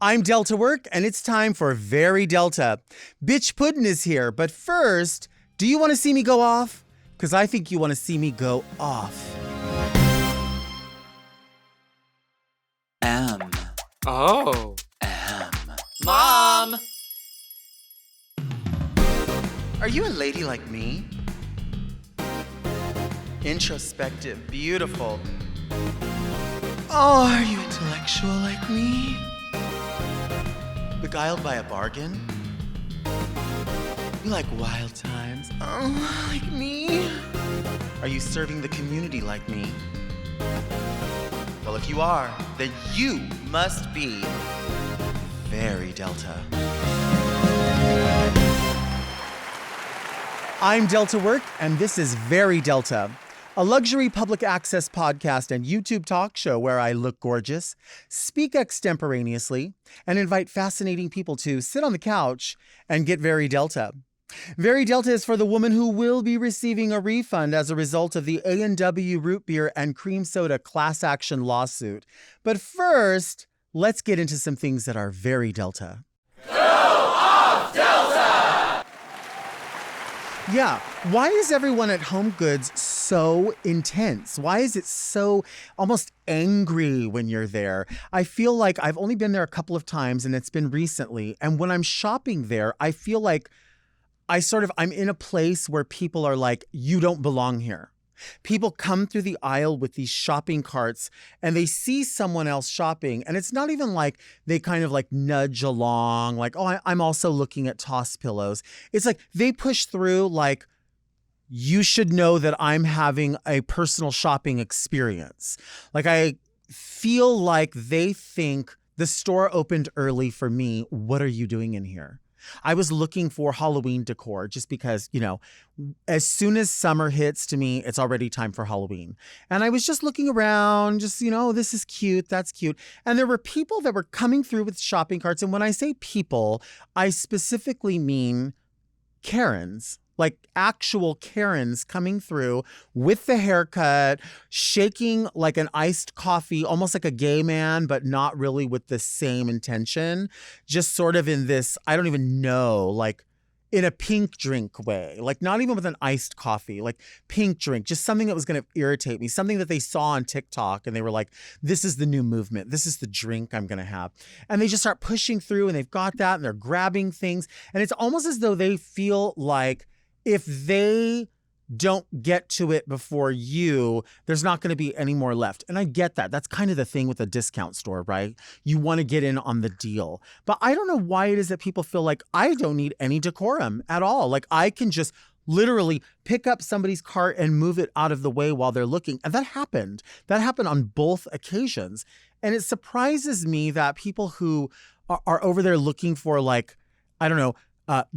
I'm Delta Work, and it's time for Very Delta. Biqtch Puddin is here, but first, do you want to see me go off? Because I think you want to see me go off. Oh. Mom! Are you a lady like me? Introspective, beautiful. Oh, are you intellectual like me? Beguiled by a bargain? You like wild times? Oh, like me? Are you serving the community like me? Well, if you are, then you must be Very Delta. I'm Delta Work, and this is Very Delta, a luxury public access podcast and YouTube talk show where I look gorgeous, speak extemporaneously, and invite fascinating people to sit on the couch and get Very Delta. Very Delta is for the woman who will be receiving a refund as a result of the A&W root beer and cream soda class action lawsuit. But first, let's get into some things that are very Delta. Go off, Delta! Yeah, why is everyone at HomeGoods so intense? Why is it so almost angry when you're there? I feel like I've only been there a couple of times and it's been recently. And when I'm shopping there, I feel like I'm in a place where people are like, you don't belong here. People come through the aisle with these shopping carts and they see someone else shopping. And it's not even like they kind of like nudge along like, oh, I'm also looking at toss pillows. It's like they push through like, you should know that I'm having a personal shopping experience. Like I feel like they think the store opened early for me. What are you doing in here? I was looking for Halloween decor just because, as soon as summer hits to me, it's already time for Halloween. And I was just looking around, this is cute, that's cute. And there were people that were coming through with shopping carts. And when I say people, I specifically mean Karens. Like actual Karens coming through with the haircut, shaking like an iced coffee, almost like a gay man, but not really with the same intention. Just sort of in this, I don't even know, like in a pink drink way, like not even with an iced coffee, like pink drink, just something that was going to irritate me, something that they saw on TikTok and they were like, this is the new movement. This is the drink I'm going to have. And they just start pushing through and they've got that and they're grabbing things. And it's almost as though they feel like, if they don't get to it before you, there's not going to be any more left. And I get that. That's kind of the thing with a discount store, right? You want to get in on the deal. But I don't know why it is that people feel like I don't need any decorum at all. Like I can just literally pick up somebody's cart and move it out of the way while they're looking. And that happened. That happened on both occasions. And it surprises me that people who are over there looking for like, I don't know,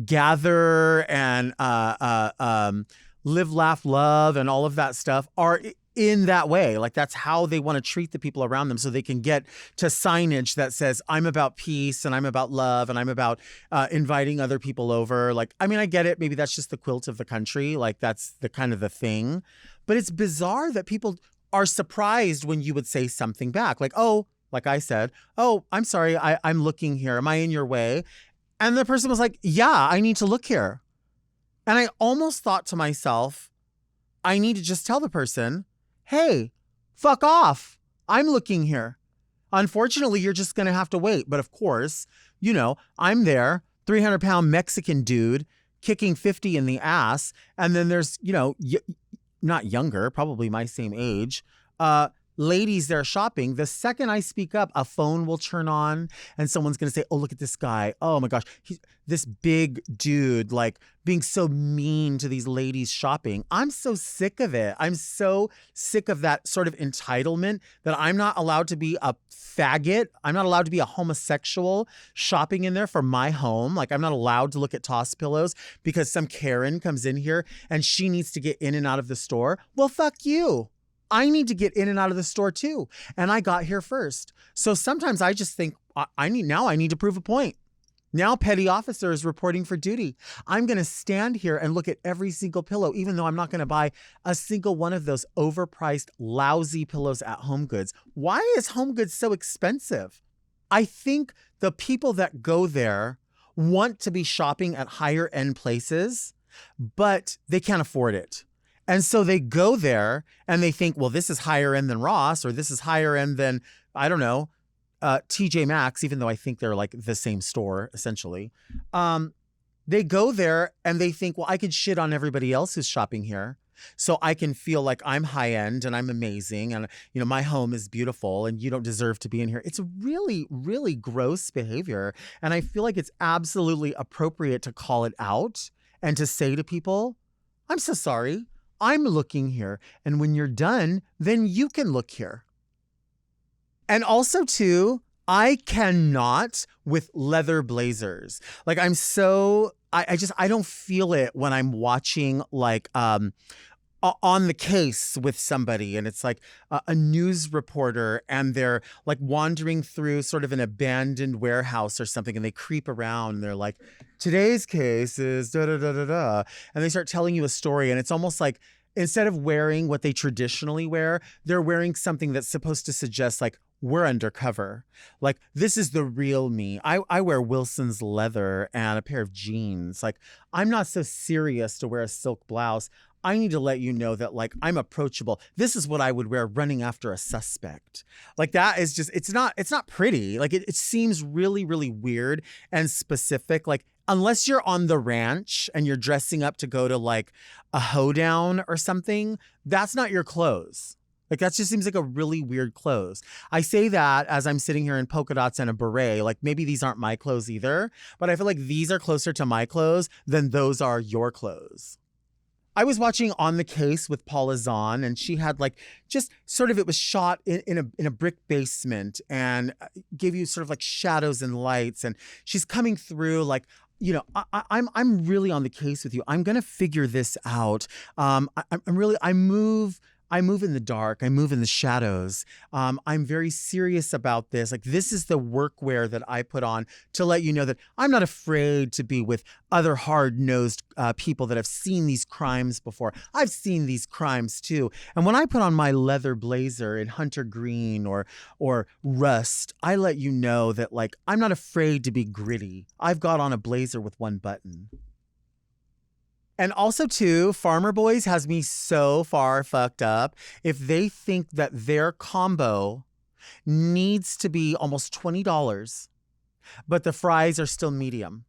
gather and live, laugh, love, and all of that stuff are in that way. Like that's how they want to treat the people around them so they can get to signage that says, I'm about peace and I'm about love and I'm about inviting other people over. Like, I mean, I get it. Maybe that's just the quilt of the country. Like that's the kind of the thing. But it's bizarre that people are surprised when you would say something back. Like, oh, like I said, oh, I'm sorry. I'm looking here. Am I in your way? And the person was like, yeah, I need to look here. And I almost thought to myself, I need to just tell the person, hey, fuck off. I'm looking here. Unfortunately, you're just going to have to wait. But of course, I'm there, 300-pound Mexican dude kicking 50 in the ass. And then there's, not younger, probably my same age, ladies there shopping. The second I speak up, a phone will turn on and someone's going to say, oh, look at this guy. Oh my gosh. He's this big dude, like being so mean to these ladies shopping. I'm so sick of it. I'm so sick of that sort of entitlement that I'm not allowed to be a faggot. I'm not allowed to be a homosexual shopping in there for my home. Like I'm not allowed to look at toss pillows because some Karen comes in here and she needs to get in and out of the store. Well, fuck you. I need to get in and out of the store too. And I got here first. So sometimes I just think I need to prove a point. Now petty officer is reporting for duty. I'm going to stand here and look at every single pillow, even though I'm not going to buy a single one of those overpriced, lousy pillows at HomeGoods. Why is HomeGoods so expensive? I think the people that go there want to be shopping at higher end places, but they can't afford it. And so they go there and they think, well, this is higher end than Ross, or this is higher end than, I don't know, TJ Maxx, even though I think they're like the same store, essentially. They go there and they think, well, I could shit on everybody else who's shopping here. So I can feel like I'm high end and I'm amazing and, you know, my home is beautiful and you don't deserve to be in here. It's really, really gross behavior. And I feel like it's absolutely appropriate to call it out and to say to people, I'm so sorry. I'm looking here. And when you're done, then you can look here. And also, too, I cannot with leather blazers. Like I don't feel it when I'm watching like On the Case with somebody and it's like a news reporter and they're like wandering through sort of an abandoned warehouse or something and they creep around and they're like, today's case is da da da da da. And they start telling you a story and it's almost like instead of wearing what they traditionally wear, they're wearing something that's supposed to suggest like, we're undercover. Like, this is the real me. I wear Wilson's leather and a pair of jeans. Like, I'm not so serious to wear a silk blouse. I need to let you know that, like, I'm approachable. This is what I would wear running after a suspect. Like, that is just, it's not pretty. Like, it seems really, really weird and specific. Like, unless you're on the ranch and you're dressing up to go to, like, a hoedown or something, that's not your clothes. Like, that just seems like a really weird clothes. I say that as I'm sitting here in polka dots and a beret. Like, maybe these aren't my clothes either, but I feel like these are closer to my clothes than those are your clothes. I was watching On the Case with Paula Zahn, and she had like just sort of, it was shot in a brick basement and gave you sort of like shadows and lights. And she's coming through like, you know, I'm really on the case with you. I'm gonna figure this out. I move in the dark. I move in the shadows. I'm very serious about this. Like, this is the workwear that I put on to let you know that I'm not afraid to be with other hard-nosed people that have seen these crimes before. I've seen these crimes too. And when I put on my leather blazer in hunter green or rust, I let you know that, like, I'm not afraid to be gritty. I've got on a blazer with one button. And also, too, Farmer Boys has me so far fucked up. If they think that their combo needs to be almost $20, but the fries are still medium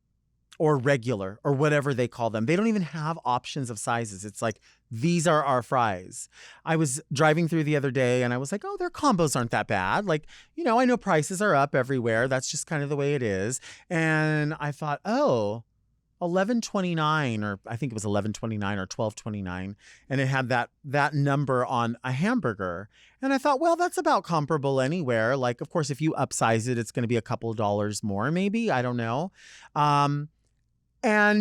or regular or whatever they call them, they don't even have options of sizes. It's like, these are our fries. I was driving through the other day and I was like, oh, their combos aren't that bad. Like, you know, I know prices are up everywhere. That's just kind of the way it is. And I thought, oh, $11.29, or I think it was $11.29 or $12.29, and it had that number on a hamburger. And I thought, well, that's about comparable anywhere. Like, of course, if you upsize it, it's going to be a couple of dollars more, maybe. I don't know. And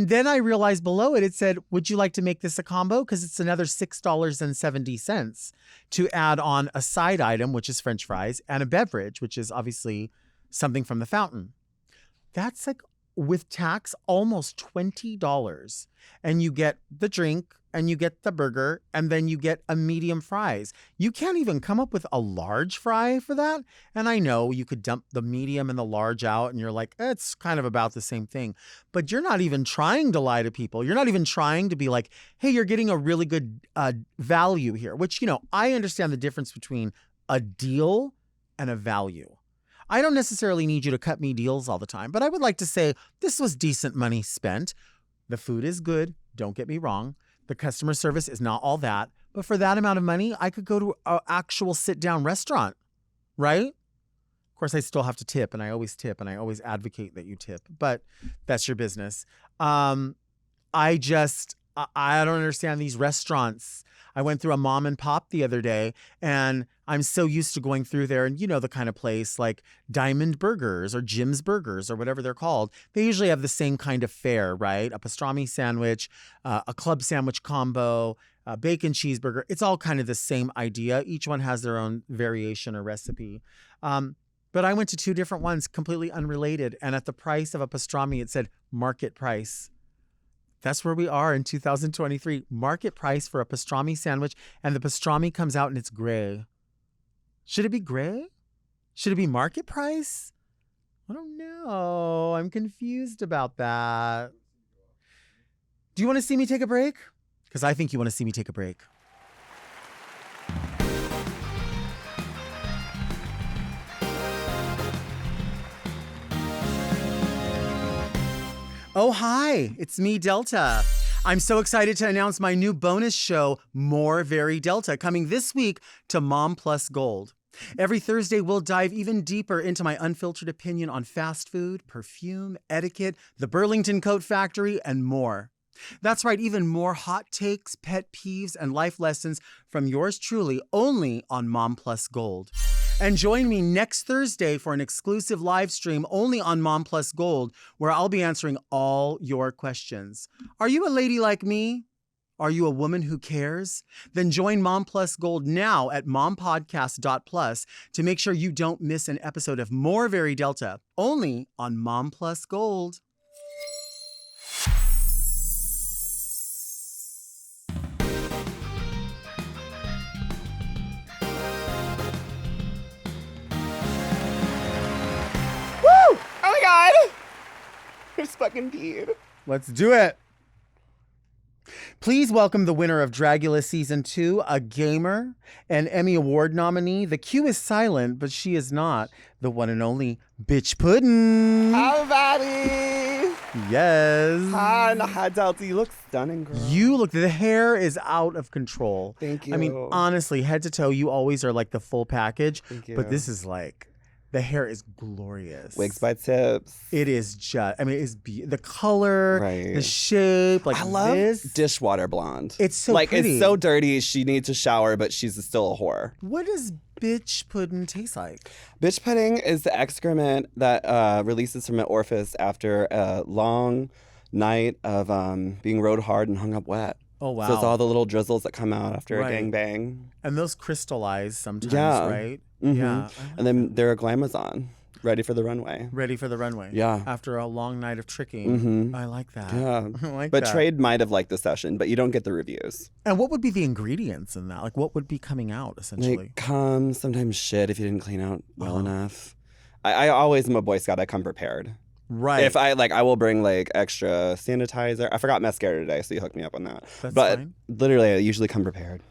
then I realized below it said, would you like to make this a combo? Because it's another $6.70 to add on a side item, which is French fries, and a beverage, which is obviously something from the fountain. That's like, with tax, almost $20. And you get the drink and you get the burger and then you get a medium fries. You can't even come up with a large fry for that. And I know you could dump the medium and the large out and you're like, it's kind of about the same thing. But you're not even trying to lie to people. You're not even trying to be like, hey, you're getting a really good value here, which, you know, I understand the difference between a deal and a value. I don't necessarily need you to cut me deals all the time, but I would like to say this was decent money spent. The food is good. Don't get me wrong. The customer service is not all that, but for that amount of money, I could go to an actual sit-down restaurant, right? Of course, I still have to tip, and I always tip, and I always advocate that you tip, but that's your business. I don't understand these restaurants. I went through a mom and pop the other day, and I'm so used to going through there, and you know the kind of place like Diamond Burgers or Jim's Burgers or whatever they're called. They usually have the same kind of fare, right? A pastrami sandwich, a club sandwich combo, a bacon cheeseburger. It's all kind of the same idea. Each one has their own variation or recipe. But I went to two different ones, completely unrelated, and at the price of a pastrami, it said market price. That's where we are in 2023. Market price for a pastrami sandwich, and the pastrami comes out and it's gray. Should it be gray? Should it be market price? I don't know. I'm confused about that. Do you want to see me take a break? Because I think you want to see me take a break. Oh, hi. It's me, Delta. I'm so excited to announce my new bonus show, More Very Delta, coming this week to Mom Plus Gold. Every Thursday, we'll dive even deeper into my unfiltered opinion on fast food, perfume, etiquette, the Burlington Coat Factory, and more. That's right, even more hot takes, pet peeves, and life lessons from yours truly, only on Mom Plus Gold. And join me next Thursday for an exclusive live stream only on Mom Plus Gold, where I'll be answering all your questions. Are you a lady like me? Are you a woman who cares? Then join Mom Plus Gold now at mompodcasts.plus to make sure you don't miss an episode of More Very Delta, only on Mom Plus Gold. I just fucking peed. Let's do it. Please welcome the winner of Dragula Season 2, a gamer, an Emmy Award nominee. The Q is silent, but she is not. The one and only Biqtch Puddin. Hi, everybody. Yes. Hi, Delta. You look stunning, girl. The hair is out of control. Thank you. I mean, honestly, head to toe, you always are like the full package. Thank you. But this is like, the hair is glorious. Wigs by Tips. It is just, I mean, it's the color, Right. the shape, like I love this. dishwater blonde. It's so like pretty. It's so dirty. She needs to shower, but she's still a whore. What does Biqtch Puddin taste like? Biqtch pudding is the excrement that releases from an orifice after a long night of being rode hard and hung up wet. Oh, wow. So it's all the little drizzles that come out after Right. a gangbang. And those crystallize sometimes, Yeah. right? Mhm. Yeah. And then they're a glamazon, ready for the runway. Ready for the runway. Yeah. After a long night of tricking. Mhm. I like that. Yeah. I like But that. Trade might have liked the session, but you don't get the reviews. And what would be the ingredients in that? Like, what would be coming out, essentially? Like cum, sometimes shit if you didn't clean out well Uh-huh. enough. I always am a Boy Scout. I come prepared. Right. If I will bring like extra sanitizer. I forgot mascara today, so you hooked me up on that. That's but fine. literally, I usually come prepared.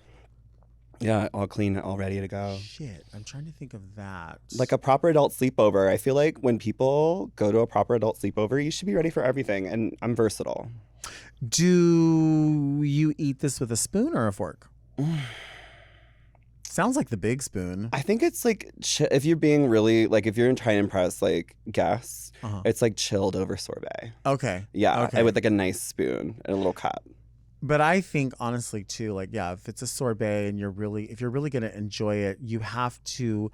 Yeah, all clean, all ready to go. Shit. I'm trying to think of that. Like a proper adult sleepover. I feel like when people go to a proper adult sleepover, you should be ready for everything. And I'm versatile. Do you eat this with a spoon or a fork? Sounds like the big spoon. I think it's like if you're being really like if you're trying to impress like guests, Uh-huh. it's like chilled over sorbet. Okay. Yeah, Okay. and with like a nice spoon and a little cup. But I think honestly too, like, yeah, if it's a sorbet and if you're really gonna enjoy it, you have to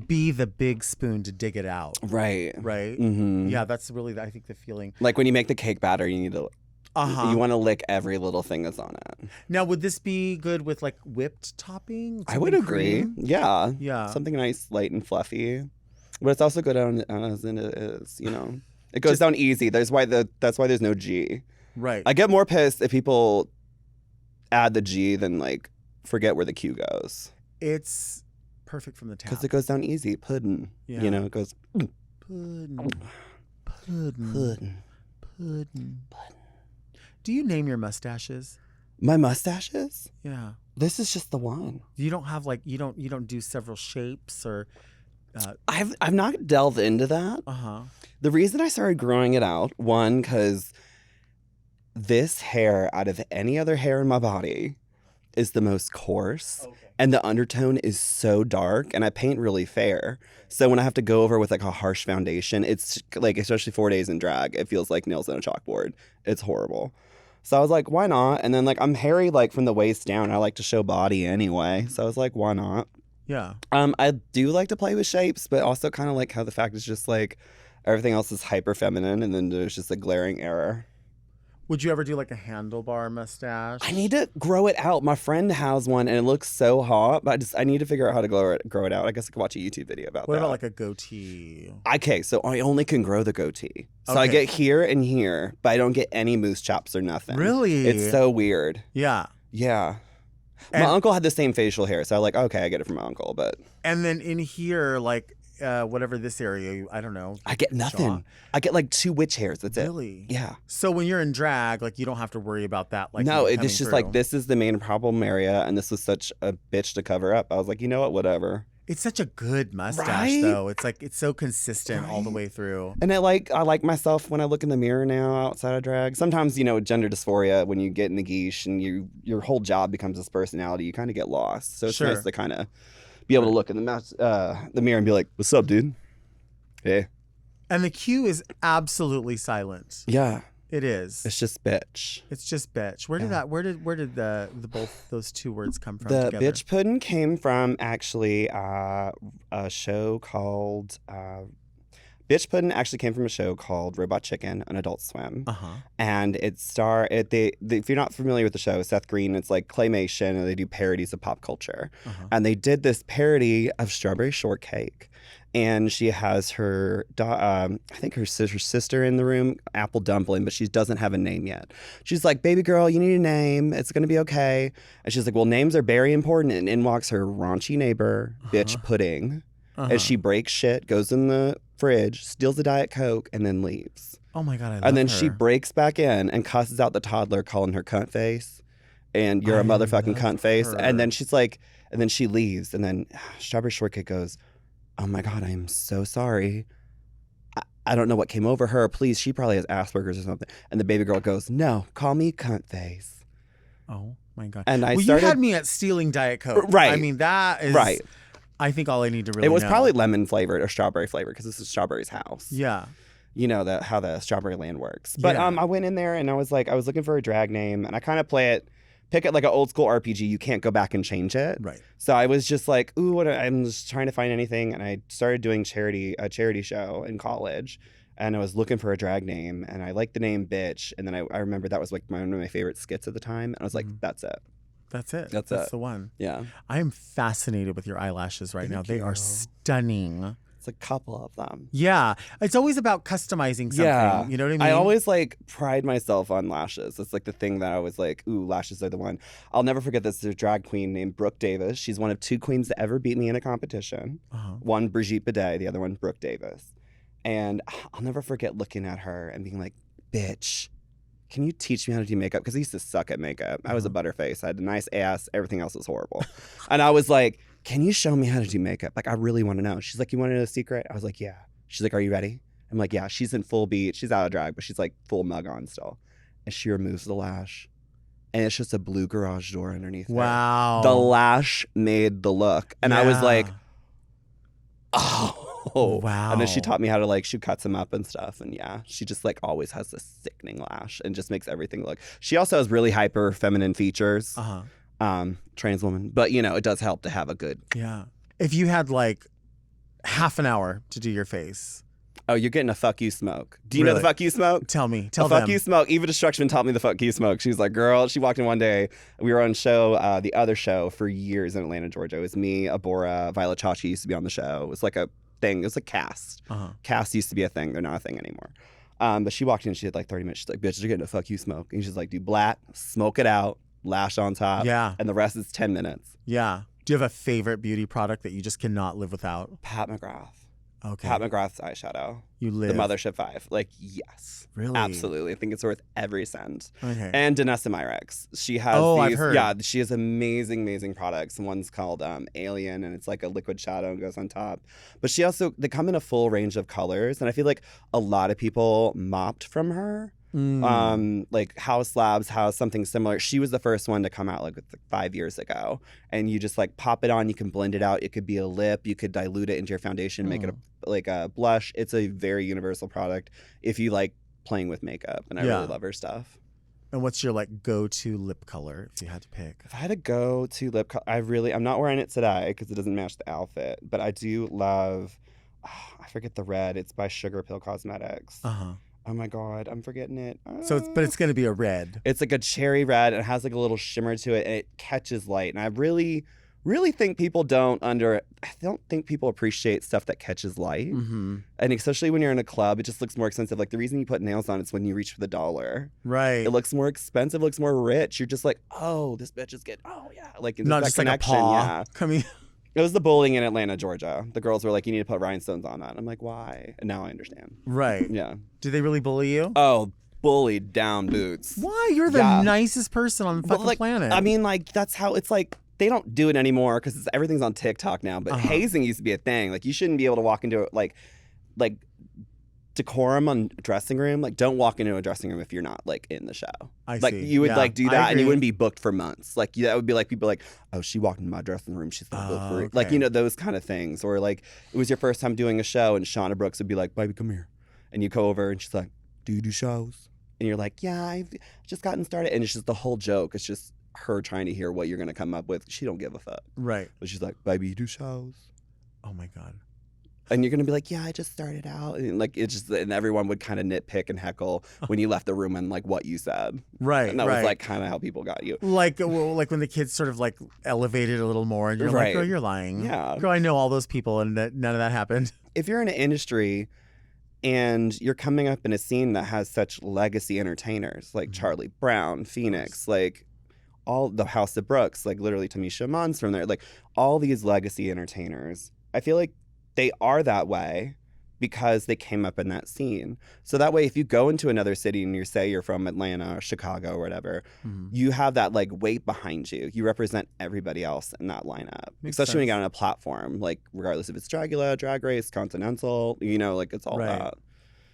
be the big spoon to dig it out. Right. Right? Mm-hmm. Yeah, that's really I think the feeling. Like when you make the cake batter, you need to you want to lick every little thing that's on it. Now, would this be good with like whipped topping? I would agree. Cream? Yeah. Yeah. Something nice, light and fluffy. But it's also good on as in it is, you know. It goes down easy. That's why there's no G. Right. I get more pissed if people add the G than like forget where the Q goes. It's perfect from the tap. Because it goes down easy. Puddin'. Yeah. You know, it goes Puddin. Puddin. puddin'. Puddin. Do you name your mustaches? My mustaches? Yeah. This is just the one. You don't have like you don't do several shapes or. I've not delved into that. The reason I started growing it out, one, because this hair, out of any other hair in my body, is the most coarse. Okay. And the undertone is so dark, and I paint really fair. So when I have to go over with like a harsh foundation, it's like, especially 4 days in drag, it feels like nails on a chalkboard. It's horrible. So I was like, why not? And then like I'm hairy like from the waist down. I like to show body anyway. So I was like, why not? Yeah. I do like to play with shapes, but also kind of like how the fact is just like everything else is hyper feminine, and then there's just a glaring error. Would you ever do like a handlebar mustache? I need to grow it out. My friend has one, and it looks so hot, but I need to figure out how to grow it out. I guess I could watch a YouTube video about that. What about like a goatee? Okay, so I only can grow the goatee. So I Okay. get here and here, but I don't get any moose chops or nothing. Really? It's so weird. Yeah. Yeah. And- my uncle had the same facial hair, so I like, okay, I get it from my uncle, but And then in here, like, whatever this area, I don't know. I get nothing. Jaw. I get like 2 witch hairs. That's it. Really? Yeah. So when you're in drag, like you don't have to worry about that. Like No, coming it's just through. like this is the main problem area, and this was such a bitch to cover up. I was like, you know what, whatever. It's such a good mustache, Right? though. It's like it's so consistent all the Right? way through. And I like myself when I look in the mirror now outside of drag. Sometimes, you know, gender dysphoria, when you get in the geesh and your whole job becomes this personality, you kind of get lost. So it's Sure. nice to kind of be able to look in the mirror and be like, "What's up, dude? Hey." And the Q is absolutely silent. Yeah, It is. it's just bitch. It's just bitch. Where did Yeah. that? Where did the both those two words come from? The together? Biqtch Puddin came from actually a show called Biqtch Puddin actually came from a show called Robot Chicken on Adult Swim. And if you're not familiar with the show, Seth Green, it's like claymation and they do parodies of pop culture. And they did this parody of Strawberry Shortcake. And she has her, I think her sister in the room, Apple Dumpling, but she doesn't have a name yet. She's like, baby girl, you need a name. It's going to be okay. And she's like, well, names are very important. And in walks her raunchy neighbor, Biqtch Pudding. As she breaks shit, goes in the fridge, steals a Diet Coke, and then leaves. Oh my God, I love And then her. she breaks back in and cusses out the toddler, calling her cunt face. And you're a motherfucking love cunt face. her. And then she's like, and then she leaves. And then Strawberry Shortcake goes, oh my God, I am so sorry. I don't know what came over her. Please, she probably has Asperger's or something. And the baby girl goes, no, call me cunt face. Oh my God. And I well, started. you had me at stealing Diet Coke. Right. I mean, that is Right. I think all I need to really It was know. probably lemon flavored or strawberry flavored because this is Strawberry's house. Yeah. You know how the Strawberry Land works. But Yeah. I went in there and I was looking for a drag name, and I kind of pick it like an old school RPG. You can't go back and change it. Right. So I was just like, ooh, I'm just trying to find anything, and I started doing a charity show in college, and I was looking for a drag name, and I liked the name Biqtch, and then I remember that was like one of my favorite skits at the time, and I was like, that's it. That's it. That's That's it. the one. Yeah. I am fascinated with your eyelashes right now. Thank They are you. stunning. It's a couple of them. Yeah. It's always about customizing something. Yeah. You know what I mean? I always like pride myself on lashes. It's like the thing that I was like, ooh, lashes are the one. I'll never forget this. There's a drag queen named Brooke Davis. She's one of 2 queens to ever beat me in a competition. One, Brigitte Bidet, the other one, Brooke Davis. And I'll never forget looking at her and being like, bitch, can you teach me how to do makeup? Because I used to suck at makeup. I was a butterface. I had a nice ass. Everything else was horrible. And I was like, can you show me how to do makeup? Like, I really want to know. She's like, you want to know a secret? I was like, yeah. She's like, are you ready? I'm like, yeah. She's in full beat. She's out of drag, but she's like full mug on still. And she removes the lash. And it's just a blue garage door underneath there. Wow. The lash made the look. And I was like, oh. Wow. And then she taught me how to she cuts them up and stuff. And yeah, she just always has this sickening lash and just makes everything look. She also has really hyper feminine features. Trans woman. But it does help to have a good. Yeah. If you had half an hour to do your face. Oh, you're getting a fuck you smoke. Do you know the fuck you smoke? Tell me. Tell them. Fuck you smoke. Eva Destruction taught me the fuck you smoke. She was like, girl, she walked in one day. We were on show, the other show for years in Atlanta, Georgia. It was me, Abora, Violet Chachi used to be on the show. It was like a thing. It was a cast. Cast used to be a thing. They're not a thing anymore. But she walked in, she had 30 minutes. She's like, bitch, you're getting a fuck you smoke. And she's like, do black, smoke it out, lash on top. Yeah. And the rest is 10 minutes. Yeah. Do you have a favorite beauty product that you just cannot live without? Pat McGrath. Okay. Pat McGrath's eyeshadow. You live. The Mothership 5. Yes. Really? Absolutely. I think it's worth every cent. Okay. And Danessa Myrex. She has I've heard. Yeah, she has amazing products. One's called Alien, and it's like a liquid shadow and goes on top. But they come in a full range of colors, and I feel like a lot of people mopped from her. Like House Labs has something similar. She was the first one to come out 5 years ago, and you just pop it on. You can blend it out. It could be a lip. You could dilute it into your foundation, make it a blush. It's a very universal product if you like playing with makeup, and I really love her stuff. And what's your go-to lip color if you had to pick? If I had to go to lip color, I'm not wearing it today because it doesn't match the outfit, but I do love. I forget the red. It's by Sugar Pill Cosmetics. Oh my God, I'm forgetting it. So it's going to be a red. It's like a cherry red. And it has a little shimmer to it, and it catches light. And I really think people I don't think people appreciate stuff that catches light. And especially when you're in a club, it just looks more expensive. The reason you put nails on is when you reach for the $1. Right. It looks more expensive, looks more rich. You're just like, oh, this bitch is good. Oh yeah. Not just like a paw. Yeah. Coming. It was the bowling in Atlanta, Georgia. The girls were like, you need to put rhinestones on that. And I'm like, why? And now I understand. Right. Yeah. Do they really bully you? Oh, bullied down boots. Why? You're the nicest person on the fucking planet. I mean, like, that's how it's like. They don't do it anymore because everything's on TikTok now. But hazing used to be a thing. Like, you shouldn't be able to walk into it like decorum on a dressing room. Like, don't walk into a dressing room if you're not like in the show. I like, see. you would like do that and you agree. wouldn't be booked for months. Like, that would be like people like, oh, she walked into my dressing room. She's not booked for it. Like, okay. you know, those kind of things. Or like, it was your first time doing a show and Shauna Brooks would be like, baby, come here. And you go over and she's like, do you do shows? And you're like, yeah, I've just gotten started. And it's just the whole joke. It's just her trying to hear what you're going to come up with. She don't give a fuck. Right. But she's like, baby, you do shows? Oh my God. And you're going to be like, yeah, I just started out. And like, it's just, and everyone would kind of nitpick and heckle when you left the room and like what you said. Right. And that was like kind of how people got you. Like when the kids sort of like elevated a little more and you're like, girl, you're lying. Yeah. Girl, I know all those people and that none of that happened. If you're in an industry and you're coming up in a scene that has such legacy entertainers like Charlie Brown, Phoenix, like all the House of Brooks, like literally Tamisha Munn's from there, like all these legacy entertainers, I feel like they are that way because they came up in that scene. So that way, if you go into another city and you say you're from Atlanta or Chicago or whatever, you have that like weight behind you. You represent everybody else in that lineup, especially when you get on a platform, like regardless if it's Dragula, Drag Race, Continental, you know, like it's all that.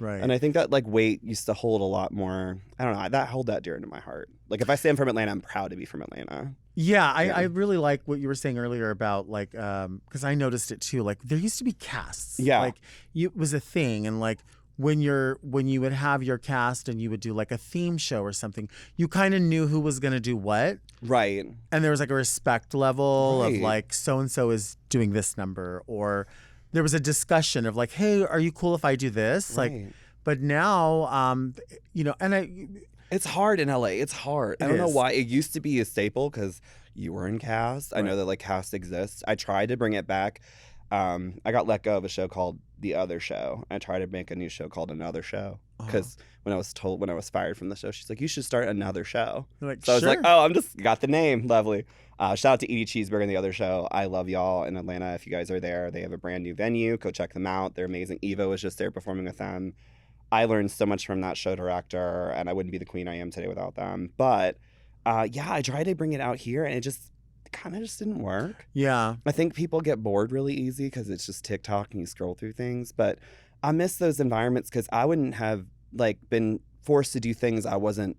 Right. And I think that like weight used to hold a lot more. I don't know. That hold that dear to my heart. Like if I say I'm from Atlanta, I'm proud to be from Atlanta. Yeah, I really like what you were saying earlier about like because I noticed it too. Like there used to be casts. Yeah. Like it was a thing, and like when you would have your cast and you would do like a theme show or something, you kind of knew who was gonna do what. Right. And there was like a respect level of like so and so is doing this number, or there was a discussion of like, hey, are you cool if I do this? Right. Like, but now, you know, and it's hard in LA. It's hard. I don't know why. It used to be a staple because you were in cast. I know that like cast exists. I tried to bring it back. I got let go of a show called The Other Show. I tried to make a new show called Another Show because when I was fired from the show, she's like, you should start another show. Like, so I was like, oh, I'm just got the name. Lovely. Shout out to Edie Cheeseburger and The Other Show. I love y'all in Atlanta. If you guys are there, they have a brand new venue. Go check them out. They're amazing. Eva was just there performing with them. I learned so much from that show director, and I wouldn't be the queen I am today without them. But yeah, I tried to bring it out here, and it kind of just didn't work. Yeah. I think people get bored really easy because it's just TikTok and you scroll through things. But I miss those environments because I wouldn't have like been forced to do things I wasn't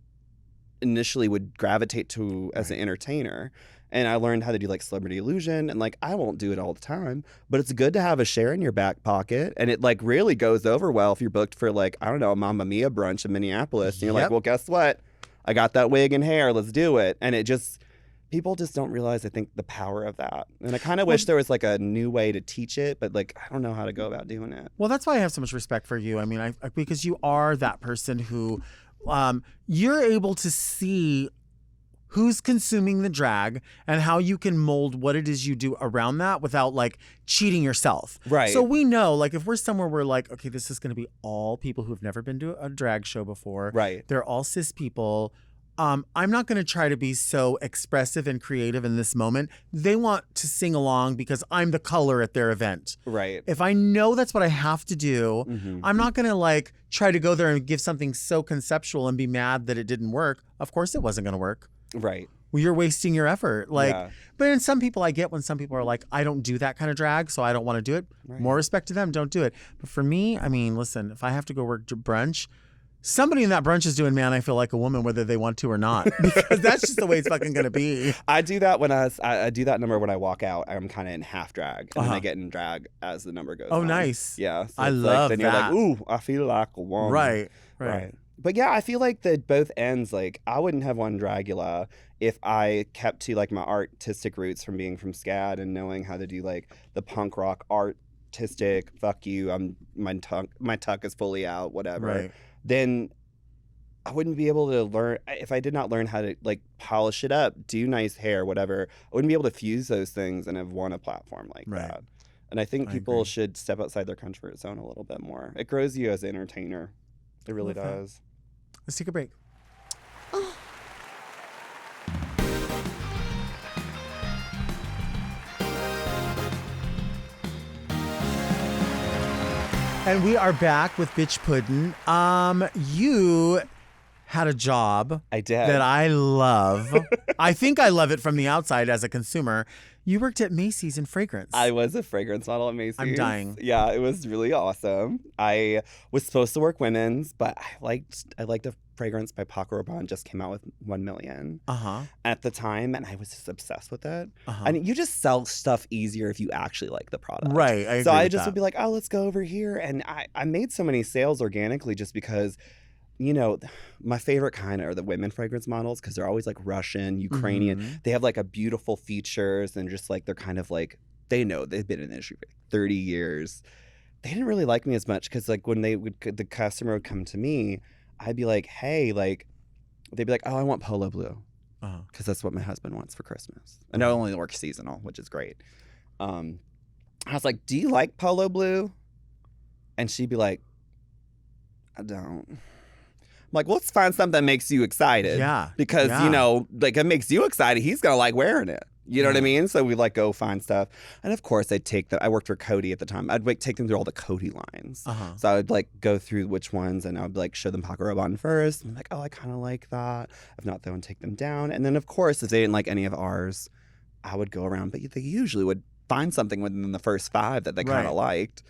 initially would gravitate to as an entertainer. And I learned how to do like Celebrity Illusion, and like I won't do it all the time, but it's good to have a share in your back pocket, and it like really goes over well if you're booked for like, I don't know, a Mamma Mia brunch in Minneapolis, and you're like, well, guess what? I got that wig and hair, let's do it. And it just, people just don't realize, I think, the power of that. And I kind of wish there was like a new way to teach it, but like I don't know how to go about doing it. Well, that's why I have so much respect for you. I mean, because you are that person who you're able to see who's consuming the drag and how you can mold what it is you do around that without like cheating yourself. Right. So we know, like, if we're somewhere we're like, okay, this is going to be all people who've never been to a drag show before. Right. They're all cis people. I'm not going to try to be so expressive and creative in this moment. They want to sing along because I'm the color at their event. Right. If I know that's what I have to do, I'm not going to like try to go there and give something so conceptual and be mad that it didn't work. Of course it wasn't going to work. Right. Well, you're wasting your effort. Like, Yeah. But in some people, I get when some people are like, I don't do that kind of drag, so I don't want to do it. Right. More respect to them. Don't do it. But for me, I mean, listen, if I have to go work brunch, somebody in that brunch is doing Man, I Feel Like a Woman, whether they want to or not, because that's just the way it's fucking going to be. I do that when I do that number when I walk out. I'm kind of in half drag, and then I get in drag as the number goes. Oh, on. nice. Yeah, so I it's love then that. You're like, ooh, I feel like a woman. Right. But yeah, I feel like that both ends. Like I wouldn't have won Dragula if I kept to like my artistic roots from being from SCAD and knowing how to do like the punk rock artistic. Fuck you. My tuck is fully out. Whatever. Right. Then I wouldn't be able to learn if I did not learn how to like polish it up, do nice hair, whatever. I wouldn't be able to fuse those things and have won a platform like that. And I think people should step outside their comfort zone a little bit more. It grows you as an entertainer. It really does. Let's take a break. And we are back with Biqtch Puddin. You had a job I did. that I love. I think I love it from the outside as a consumer. You worked at Macy's in fragrance. I was a fragrance model at Macy's. I'm dying. Yeah, it was really awesome. I was supposed to work women's, but I liked a fragrance by Paco Rabanne just came out with 1 million at the time, and I was just obsessed with it. And you just sell stuff easier if you actually like the product. Right. I agree so I with just that. would be like, oh, let's go over here. And I made so many sales organically just because, you know, my favorite kind are the women fragrance models because they're always like Russian, Ukrainian. They have like a beautiful features and just like they're kind of like, they know they've been in the industry for 30 years. They didn't really like me as much because like when the customer would come to me, I'd be like, hey, like, they'd be like, oh, I want polo blue because that's what my husband wants for Christmas. And I only work seasonal, which is great. I was like, do you like polo blue? And she'd be like, I don't. I'm like, well, let's find something that makes you excited. Yeah. Because, you know, like it makes you excited. He's going to like wearing it. You know what I mean? So we like go find stuff. And of course, I'd take them. I worked for Coty at the time. I'd like take them through all the Coty lines. So I would like go through which ones and I would like show them Paco Rabanne first. I'm like, oh, I kind of like that. If not, they would take them down. And then, of course, if they didn't like any of ours, I would go around. But they usually would find something within the first 5 that they kind of liked.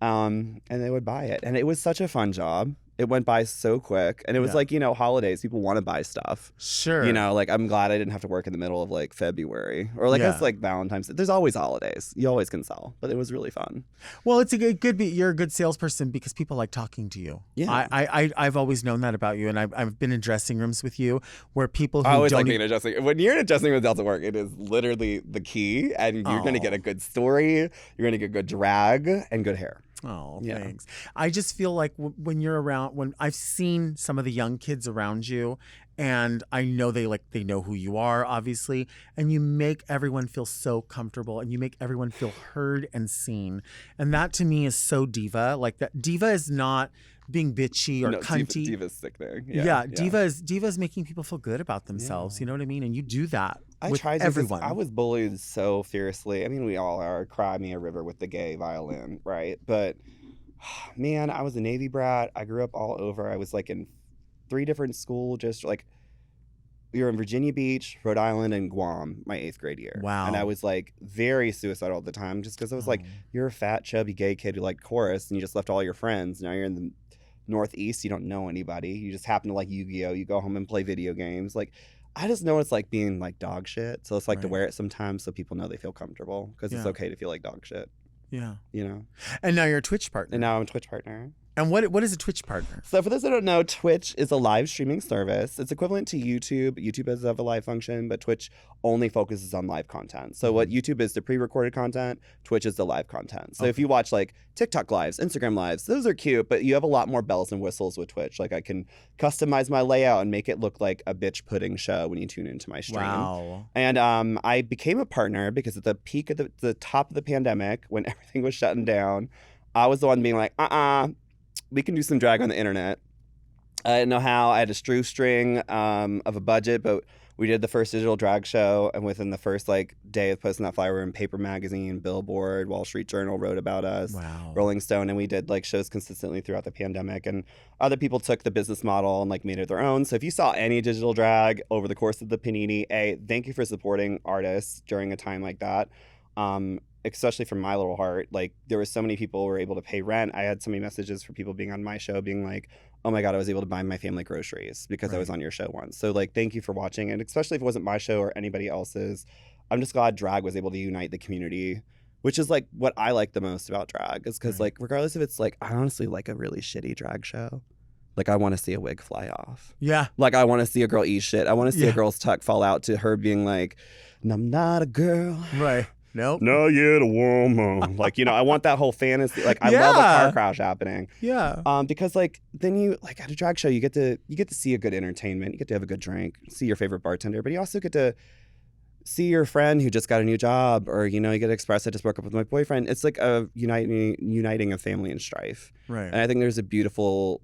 And they would buy it. And it was such a fun job. It went by so quick. And it was like, you know, holidays. People want to buy stuff. Sure. You know, like I'm glad I didn't have to work in the middle of like February. Or like it's like Valentine's. There's always holidays. You always can sell. But it was really fun. Well, it's a good you're a good salesperson because people like talking to you. Yeah. I've always known that about you. And I've been in dressing rooms with you where people who I always don't like being adjusting. When you're in adjusting with Delta work, it is literally the key. And you're going to get a good story. You're going to get good drag and good hair. Oh, thanks. I just feel like when you're around, when I've seen some of the young kids around you, and I know they know who you are, obviously, and you make everyone feel so comfortable, and you make everyone feel heard and seen, and that to me is so diva. Like that, diva is not being bitchy or cunty. Diva's sickening. Diva is making people feel good about themselves. You know what I mean? And you do that. I with tried everyone. I was bullied so fiercely. I mean, we all are. Cry me a river with the gay violin, right? But man, I was a Navy brat. I grew up all over. I was like in 3 different schools. Just like we were in Virginia Beach, Rhode Island, and Guam. My 8th grade year. Wow. And I was like very suicidal at the time, just because I was like, you're a fat, chubby gay kid who liked chorus, and you just left all your friends. Now you're in the Northeast. You don't know anybody. You just happen to like Yu-Gi-Oh. You go home and play video games. Like. I just know what it's like being like dog shit. So it's like to wear it sometimes so people know they feel comfortable because it's okay to feel like dog shit. Yeah. You know? And now you're a Twitch partner. And now I'm a Twitch partner. And what is a Twitch partner? So for those that don't know, Twitch is a live streaming service. It's equivalent to YouTube. YouTube does have a live function, but Twitch only focuses on live content. So what YouTube is the pre-recorded content, Twitch is the live content. So if you watch like TikTok lives, Instagram lives, those are cute, but you have a lot more bells and whistles with Twitch. Like I can customize my layout and make it look like a Biqtch Pudding show when you tune into my stream. Wow. And I became a partner because at the peak of the top of the pandemic, when everything was shutting down, I was the one being like, we can do some drag on the internet. I didn't know how. I had a shoestring of a budget, but we did the first digital drag show, and within the first like day of posting that flyer, we were in Paper Magazine, Billboard, Wall Street Journal wrote about us, Rolling Stone, and we did like shows consistently throughout the pandemic. And other people took the business model and like made it their own. So if you saw any digital drag over the course of the panini, thank you for supporting artists during a time like that. Especially from my little heart, like there were so many people who were able to pay rent. I had so many messages for people being on my show being like, oh my God, I was able to buy my family groceries because I was on your show once. So like, thank you for watching. And especially if it wasn't my show or anybody else's, I'm just glad drag was able to unite the community, which is like what I like the most about drag is because like, regardless if it's like, I honestly like a really shitty drag show. Like I want to see a wig fly off. Yeah. Like I want to see a girl eat shit. I want to see a girl's tuck fall out to her being like, I'm not a girl. Right. Nope. No, you're the woman. Like, you know, I want that whole fantasy. Like, I love a car crash happening. Yeah. Because like then you like at a drag show, you get to see a good entertainment. You get to have a good drink, see your favorite bartender, but you also get to see your friend who just got a new job, or you know, you get to express I just broke up with my boyfriend. It's like a uniting of family and strife. Right. And I think there's a beautiful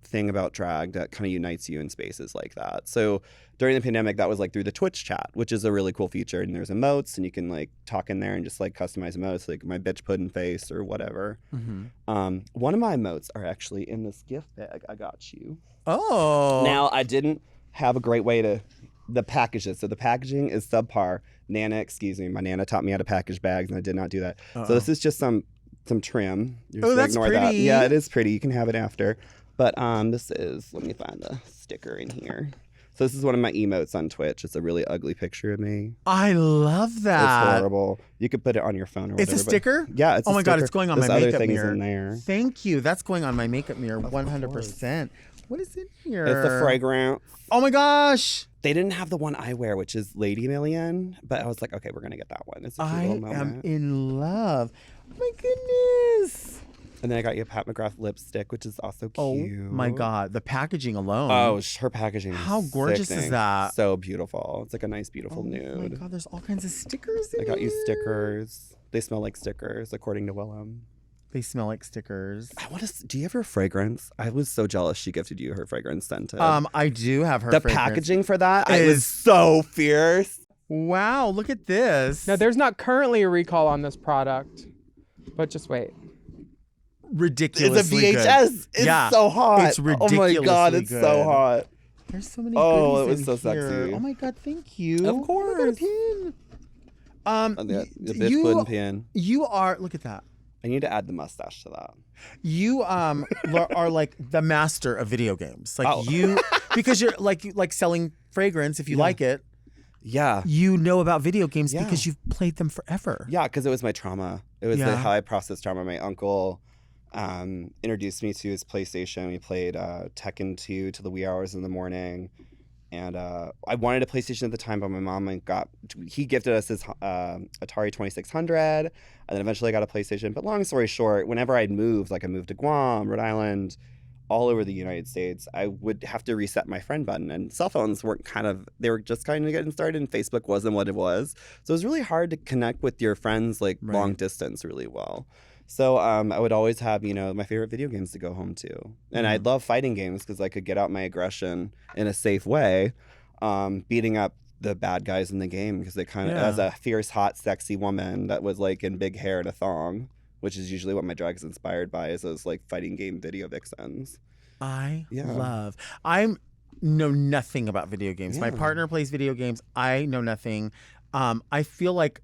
thing about drag that kind of unites you in spaces like that. So during the pandemic, that was like through the Twitch chat, which is a really cool feature. And there's emotes, and you can like talk in there and just like customize emotes, like my Biqtch Puddin face or whatever. One of my emotes are actually in this gift bag I got you. Oh. Now, I didn't have a great way to package it. So the packaging is subpar. My Nana taught me how to package bags, and I did not do that. So this is just some trim. That's ignore pretty. That. Yeah, it is pretty. You can have it after. But this is, let me find the sticker in here. So this is one of my emotes on Twitch. It's a really ugly picture of me. I love that. It's horrible. You could put it on your phone or whatever. It's a sticker? Yeah, it's a Oh my God, sticker. it's going on This my other makeup thing's mirror. in there. Thank you. That's going on my makeup mirror, 100%. What is in here? It's a fragrance. Oh my gosh. They didn't have the one I wear, which is Lady Million, but I was like, okay, we're going to get that one. It's a cute I little moment. am in love. Oh my goodness. And then I got you a Pat McGrath lipstick, which is also cute. Oh my God. The packaging alone. Oh, her packaging is How gorgeous sickening. is that? So beautiful. It's like a nice, beautiful Oh nude. my God. There's all kinds of stickers in I got you here. stickers. They smell like stickers, according to Willem. They smell like stickers. I want to. Do you have her fragrance? I was so jealous she gifted you her fragrance scented. I do have her the fragrance. packaging for that is was so fierce. Wow, look at this. Now, there's not currently a recall on this product, but just wait. Ridiculously It's a VHS. good. It's Yeah, so hot. it's Oh my God, ridiculously it's so good. hot. There's so many Oh, goodies it was in so here. sexy. Oh my God, thank you. Of course. Oh my God, a pin. The Biqtch Puddin pin. You are, look at that. I need to add the mustache to that. You are like the master of video games. Like Oh. you, because you're like selling fragrance if you like it. Yeah. You know about video games Yeah. because you've played them forever. Yeah, because it was my trauma. It was Yeah. how I processed trauma. My uncle introduced me to his PlayStation. We played Tekken 2 to the wee hours in the morning. And I wanted a PlayStation at the time, but my mom he gifted us his Atari 2600, and then eventually I got a PlayStation. But long story short, whenever I'd moved, like I moved to Guam, Rhode Island, all over the United States, I would have to reset my friend button. And cell phones they were just kind of getting started, and Facebook wasn't what it was. So it was really hard to connect with your friends like long distance really well. So I would always have, my favorite video games to go home to. And I'd love fighting games because I could get out my aggression in a safe way, beating up the bad guys in the game because they kind of, as a fierce, hot, sexy woman that was like in big hair and a thong, which is usually what my drag is inspired by, is those like fighting game video vixens. I know nothing about video games. My partner plays video games. I know nothing. I feel like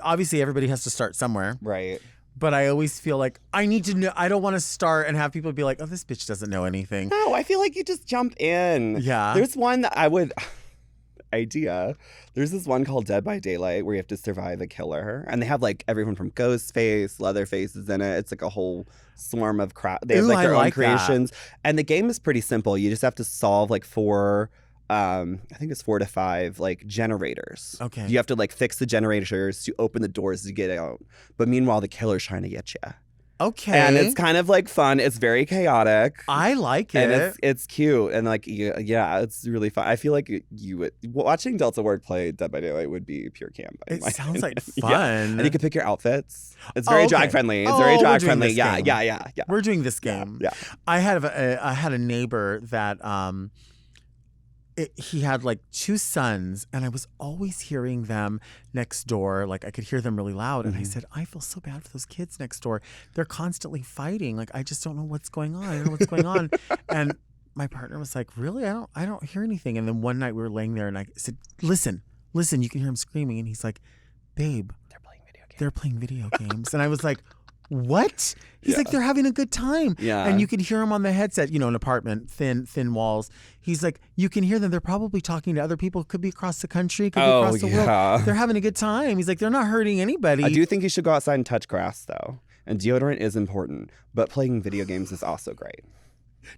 obviously everybody has to start somewhere. Right. But I always feel like I need to know. I don't want to start and have people be like, oh, this bitch doesn't know anything. No, I feel like you just jump in. Yeah. There's one that I would... There's this one called Dead by Daylight where you have to survive a killer. And they have like everyone from Ghostface, Leatherface in it. It's like a whole swarm of crap. They have Ooh, like their I own like that. creations. And the game is pretty simple. You just have to solve like 4... I think it's 4 to 5 like generators. Okay. You have to like fix the generators to open the doors to get out. But meanwhile, the killer's trying to get you. Okay. And it's kind of like fun. It's very chaotic. I like it. And it's cute. And like, yeah, it's really fun. I feel like you would, watching Delta Work play Dead by Daylight would be pure camp. It sounds like Yeah. fun. And you can pick your outfits. It's very drag friendly. It's very we're drag doing friendly. this Yeah, game. yeah. We're doing this game. Yeah. I had a neighbor that he had like 2 sons, and I was always hearing them next door. Like I could hear them really loud, and I said, I feel so bad for those kids next door. They're constantly fighting. Like I just don't know what's going on. I don't know what's going on. And my partner was like, really? I don't hear anything. And then one night we were laying there, and I said, listen, you can hear him screaming. And he's like, babe, they're playing video games. And I was like, what? He's like, they're having a good time. Yeah. And you can hear them on the headset, an apartment, thin walls. He's like, you can hear them. They're probably talking to other people. Could be across the country, could be across the world. They're having a good time. He's like, they're not hurting anybody. I do think you should go outside and touch grass though. And deodorant is important, but playing video games is also great.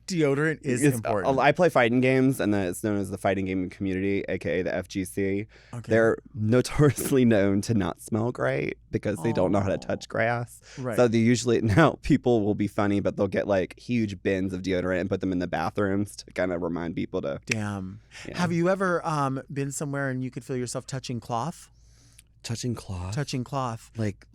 Deodorant is important. I play fighting games, and it's known as the fighting game community, aka the FGC. Okay. They're notoriously known to not smell great because they don't know how to touch grass. Right. So they usually, now people will be funny, but they'll get like huge bins of deodorant and put them in the bathrooms to kind of remind people to. Damn. Yeah. Have you ever been somewhere and you could feel yourself touching cloth? Touching cloth? Touching cloth. Like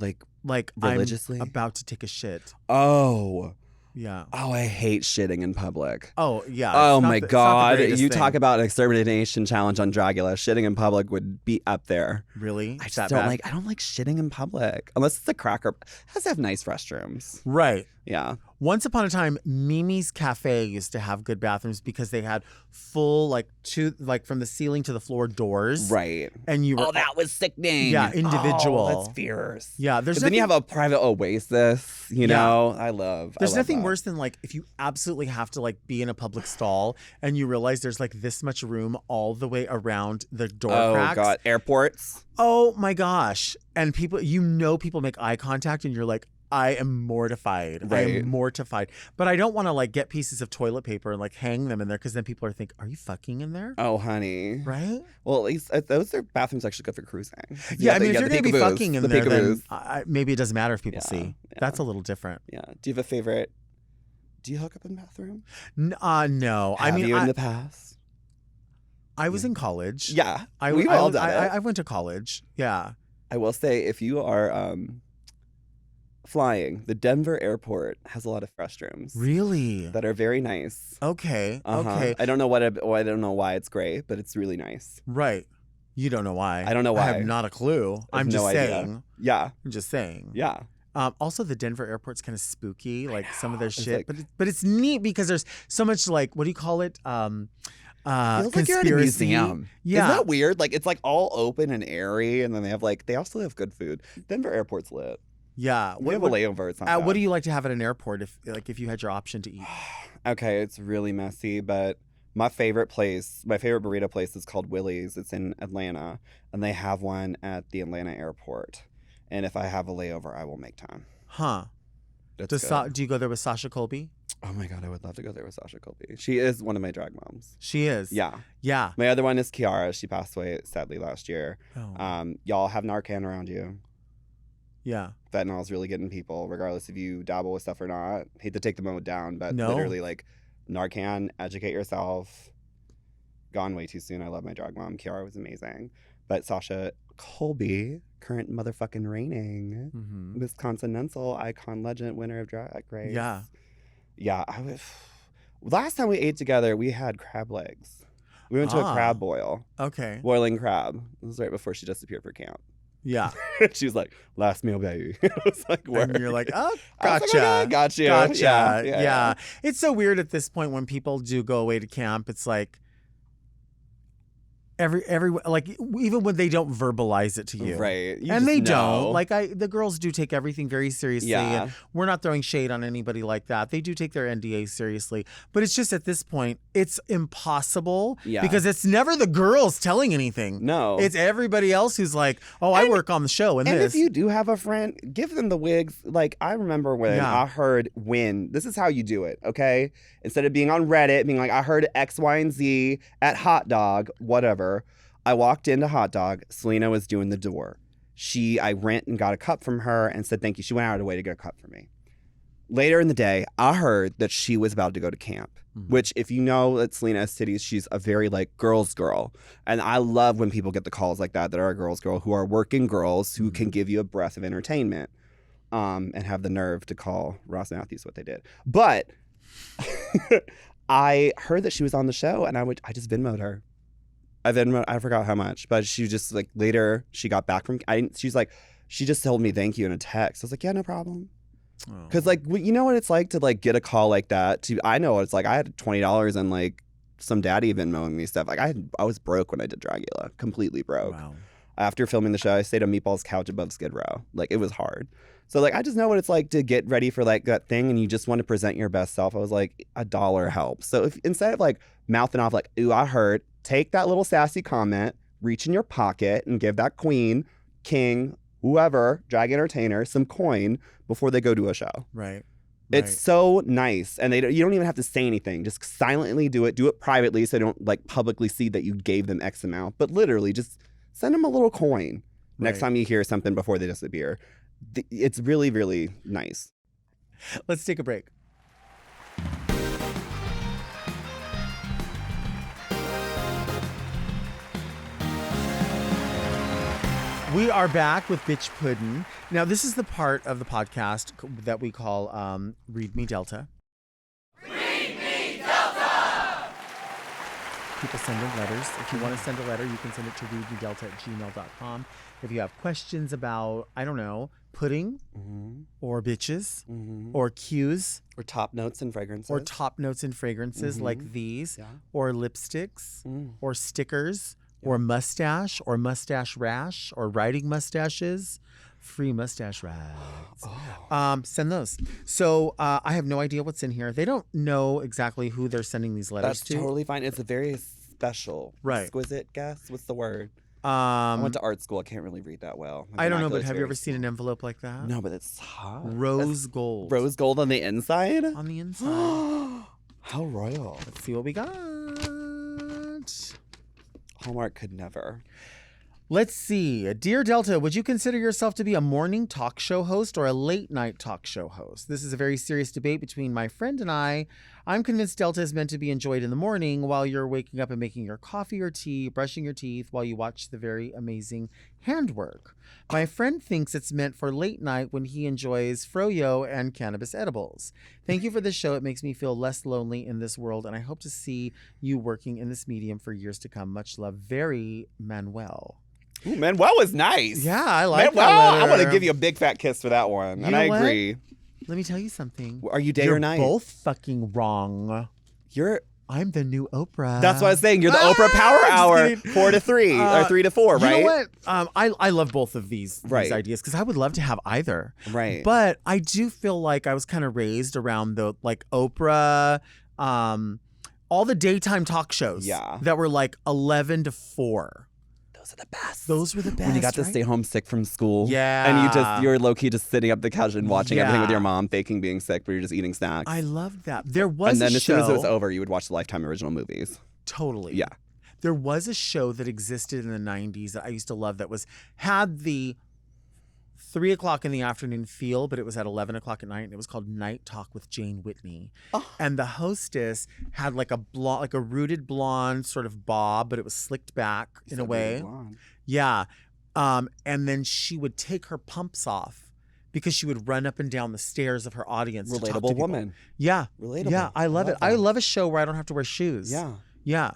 Like religiously? I'm about to take a shit. Oh. Yeah. Oh, I hate shitting in public. Oh, yeah. Oh it's not my the- it's not the God. greatest You thing. talk about an extermination challenge on Dragula. Shitting in public would be up there. Really? I It's just that bad? I don't like shitting in public. Unless it's a cracker. It has to have nice restrooms. Right. Yeah. Once upon a time, Mimi's Cafe used to have good bathrooms because they had full, from the ceiling to the floor doors. Right. And you were. Oh, that was sickening. Yeah, individual. Oh, that's fierce. Yeah, there's Then you have a private oasis, you Yeah. know? There's nothing that. worse than if you absolutely have to be in a public stall and you realize there's this much room all the way around the door cracks. Oh, God. Airports. Oh my gosh. And people make eye contact and you're like, I am mortified. I Right. am mortified. But I don't want to get pieces of toilet paper and hang them in there because then people are you fucking in there? Oh, honey. Right? Well, at least those are bathrooms actually good for cruising. Yeah, I mean, if you're going to be fucking in there, then peekaboos. maybe it doesn't matter if people Yeah, see. yeah. That's a little different. Yeah. Do you have a favorite? Do you hook up in the bathroom? No. Have you in the past? I was in college. Yeah. We've all done it. I went to college. Yeah. I will say, if you are flying, the Denver airport has a lot of restrooms Really? that are very nice. Okay. Uh-huh. Okay. I don't know I don't know why it's great, but it's really nice. Right. You don't know why. I don't know I why. have not a clue. I have I'm just no idea. saying. Yeah. I'm just saying. Yeah. Also, the Denver airport's kind of spooky, some of their It's shit. like- but it's neat because there's so much what do you call it? Feels Conspiracy. like you're at a museum. Yeah. Isn't that weird? It's all open and airy, and then they also have good food. Denver airport's lit. Yeah. We have a layover. It's not what bad. do you like to have at an airport if you had your option to eat? Okay, it's really messy, but my favorite burrito place is called Willie's. It's in Atlanta, and they have one at the Atlanta airport. And if I have a layover, I will make time. Huh. It's good. Do you go there with Sasha Colby? Oh my God, I would love to go there with Sasha Colby. She is one of my drag moms. She is. Yeah. Yeah. My other one is Kiara. She passed away sadly last year. Oh. Y'all have Narcan around you. Yeah. Fentanyl's really getting people, regardless if you dabble with stuff or not. Hate to take the mode down, but No. literally Narcan, educate yourself. Gone way too soon. I love my drag mom. Kiara was amazing. But Sasha Colby, current motherfucking reigning Mm-hmm. Miss Continental icon legend winner of Drag Race. Yeah. Yeah. Last time we ate together, we had crab legs. We went to a crab boil, Okay. boiling crab. It was right before she disappeared for camp. Yeah. She was like, last meal, baby. I was like, word. And you're like, oh, I was gotcha. like, okay, got you. Gotcha. Yeah, Yeah. It's so weird at this point when people do go away to camp. It's like even when they don't verbalize it to you. Right. You And just they know. don't. The girls do take everything very seriously. Yeah. And we're not throwing shade on anybody like that. They do take their NDAs seriously. But it's just at this point, it's impossible. Yeah. Because it's never the girls telling anything. No. It's everybody else who's like, oh, I work on the show and And this. if you do have a friend, give them the wigs. I remember when Yeah. I heard this is how you do it, okay? Instead of being on Reddit, being like, I heard X, Y, and Z at Hot Dog, whatever. I walked into Hot Dog. Selena was doing the door. I went and got a cup from her and said thank you. She went out of her way to get a cup for me. Later in the day, I heard that she was about to go to camp, which if you know that Selena has titties, she's a very girls girl. And I love when people get the calls like that are a girls girl, who are working girls who can give you a breath of entertainment and have the nerve to call Ross Matthews what they did. But I heard that she was on the show and I just Venmo'd her. I forgot how much, but she just later she got back from, she just told me thank you in a text. I was like, yeah, no problem. Because you know what it's like to get a call like that. I know what it's like. I had $20 and some daddy Venmoing me stuff. I was broke when I did Dragula, completely broke. Wow. After filming the show, I stayed on Meatball's couch above Skid Row. It was hard. So I just know what it's like to get ready for that thing and you just want to present your best self. I was like, $1 helps. So if instead of mouthing off ooh, I heard, take that little sassy comment, reach in your pocket and give that queen, king, whoever, drag entertainer some coin before they go to a show. Right. It's so nice. And you don't even have to say anything. Just silently do it. Do it privately so they don't publicly see that you gave them X amount. But literally just send them a little coin next time you hear something before they disappear. It's really, really nice. Let's take a break. We are back with Biqtch Puddin. Now, this is the part of the podcast that we call Read Me Delta. people send in letters. If you want to send a letter, you can send it to readmedelta@gmail.com. If you have questions about, I don't know, pudding or bitches or cues Or top notes and fragrances. or top notes and fragrances like these or lipsticks or stickers or mustache rash or writing mustaches. Free mustache rides. Send those. So I have no idea what's in here. They don't know exactly who they're sending these letters That's to. totally fine. It's a very special, exquisite guess. What's the word? I went to art school. I can't really read that well. I don't know, but have you ever seen an envelope like that? No, but it's hot. Rose gold. Rose gold on the inside? On the inside. How royal. Let's see what we got. Hallmark could never. Let's see. Dear Delta, would you consider yourself to be a morning talk show host or a late night talk show host? This is a very serious debate between my friend and I. I'm convinced Delta is meant to be enjoyed in the morning while you're waking up and making your coffee or tea, brushing your teeth while you watch the very amazing handwork. My friend thinks it's meant for late night when he enjoys froyo and cannabis edibles. Thank you for this show. It makes me feel less lonely in this world, and I hope to see you working in this medium for years to come. Much love. Very Manuel. Ooh, Manuel was nice. Yeah, I like Manuel, that letter. I want to give you a big fat kiss for that one. You and know I what? agree. Let me tell you something. Are you day You're or night? both fucking wrong. I'm the new Oprah. That's what I was saying. You're the Oprah Power just Hour, kidding. 4 to 3 or 3 to 4, right? You know what? I love both of these ideas because I would love to have either. Right. But I do feel like I was kind of raised around the like Oprah, all the daytime talk shows. Yeah. That were like 11 to 4. Those are the best. Those were the best. When you got to right? stay home sick from school. Yeah. And you're low key just sitting up the couch and watching everything with your mom, faking being sick, but you're just eating snacks. I loved that. There was and then a as show, soon as it was over, you would watch the Lifetime original movies. Totally. Yeah. There was a show that existed in the 90s that I used to love that had the 3 o'clock in the afternoon feel, but it was at 11 o'clock at night, and it was called Night Talk with Jane Whitney. Oh. And the hostess had like a rooted blonde sort of bob, but it was slicked back in a way. Yeah. And then she would take her pumps off because she would run up and down the stairs of her audience. to talk to Relatable people. woman. Yeah. Relatable. Yeah, I love it. that. I love a show where I don't have to wear shoes. Yeah. Yeah.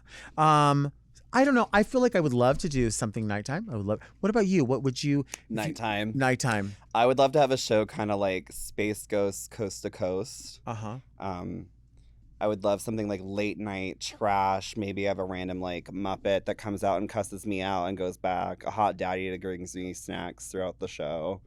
I don't know. I feel like I would love to do something nighttime. I would love. What about you? What would you? Nighttime. Nighttime. I would love to have a show kind of like Space Ghost Coast to Coast. Uh-huh. I would love something like late night trash. Maybe I have a random like Muppet that comes out and cusses me out and goes back. A hot daddy that brings me snacks throughout the show.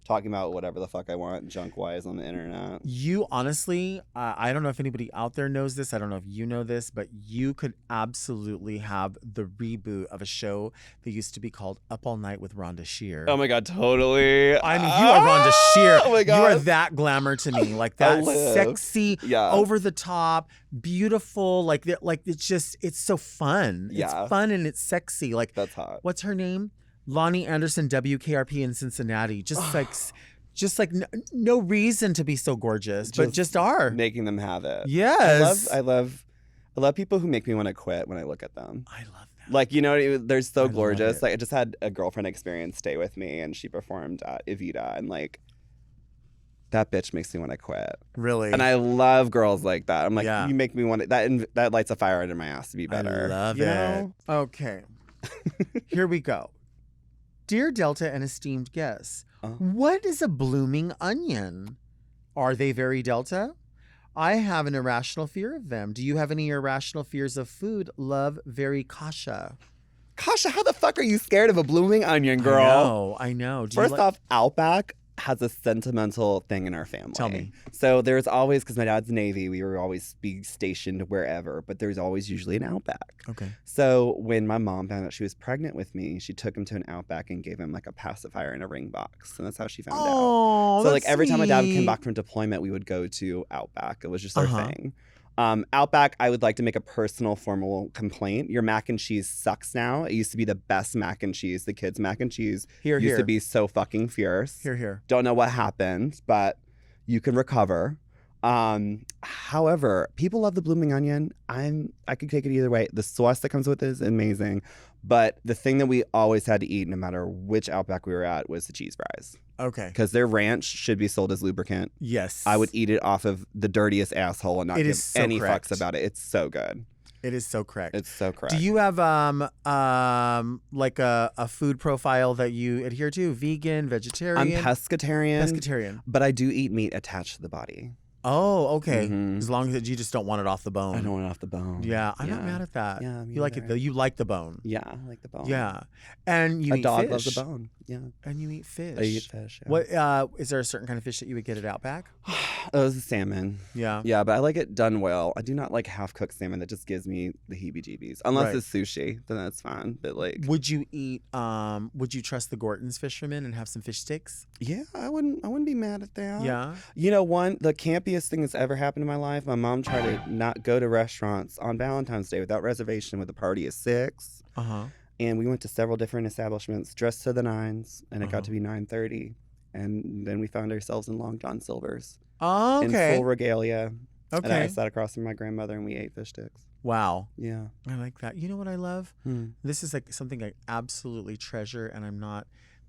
Talking about whatever the fuck I want junk-wise on the internet. You honestly, I don't know if anybody out there knows this. I don't know if you know this, but you could absolutely have the reboot of a show that used to be called Up All Night with Rhonda Shear. Oh my God, totally. I mean, you are Rhonda Shear. Oh my God. You are that glamour to me. Like that live. sexy, Yeah. over the top, beautiful. Like it's so fun. Yeah. It's fun and it's sexy. Like, That's hot. what's her name? Lonnie Anderson, WKRP in Cincinnati. Just like no reason to be so gorgeous, but just are. Making them have it. Yes. I love people who make me want to quit when I look at them. I love that. Like, you know, they're so love gorgeous. it. Like, I just had a girlfriend experience stay with me, and she performed at Evita, and like, that bitch makes me want to quit. Really? And I love girls like that. I'm like, Yeah. you make me want to. That lights a fire under my ass to be better. I love you it. know? Okay. Here we go. Dear Delta and esteemed guests, what is a blooming onion? Are they very Delta? I have an irrational fear of them. Do you have any irrational fears of food? Love, very Kasha. Kasha, how the fuck are you scared of a blooming onion, girl? I know. Do First off, Outback has a sentimental thing in our family. Tell me. So there's always, because my dad's Navy, we were always be stationed wherever, but there's always usually an Outback. Okay. So when my mom found out she was pregnant with me, she took him to an Outback and gave him like a pacifier in a ring box. And that's how she found out. So like every time my dad came back from deployment, we would go to Outback. It was just our thing. Outback, I would like to make a personal formal complaint. Your mac and cheese sucks now. It used to be the best mac and cheese. The kids' mac and cheese used to be so fucking fierce. Here. Don't know what happened, but you can recover. However, people love the blooming onion. I could take it either way. The sauce that comes with it is amazing. But the thing that we always had to eat, no matter which Outback we were at, was the cheese fries. Okay. Because their ranch should be sold as lubricant. Yes. I would eat it off of the dirtiest asshole and not It give is so any correct. fucks about it. It's so good. It is so correct. It's so correct. Do you have like a food profile that you adhere to? Vegan, vegetarian? I'm pescatarian. Pescatarian. But I do eat meat attached to the body. Oh, okay. Mhm. As long as you just don't want it off the bone. I don't want it off the bone. Yeah, I'm not mad at that. Yeah, me you like it neither. though. You like the bone. Yeah, I like the bone. Yeah, and you A eat dog fish. loves a bone. Yeah. And you eat fish. I eat fish. Yeah. What is there a certain kind of fish that you would get at Outback? Oh, it's a salmon. Yeah. Yeah, but I like it done well. I do not like half-cooked salmon that just gives me the heebie-jeebies. Unless Right. it's sushi, then that's fine. But like, Would you eat? Would you trust the Gorton's fishermen and have some fish sticks? yeah, I wouldn't be mad at that. Yeah. You know, the campiest thing that's ever happened in my life, my mom tried to not go to restaurants on Valentine's Day without reservation with a party at 6. Uh-huh. And we went to several different establishments dressed to the nines, and it Uh-huh. got to be 9:30. And then we found ourselves in Long John Silver's Oh, in okay. full regalia. And I Okay. sat across from my grandmother and we ate fish sticks. Wow. Yeah. I like that. You know what I love? Hmm. This is like something I absolutely treasure, and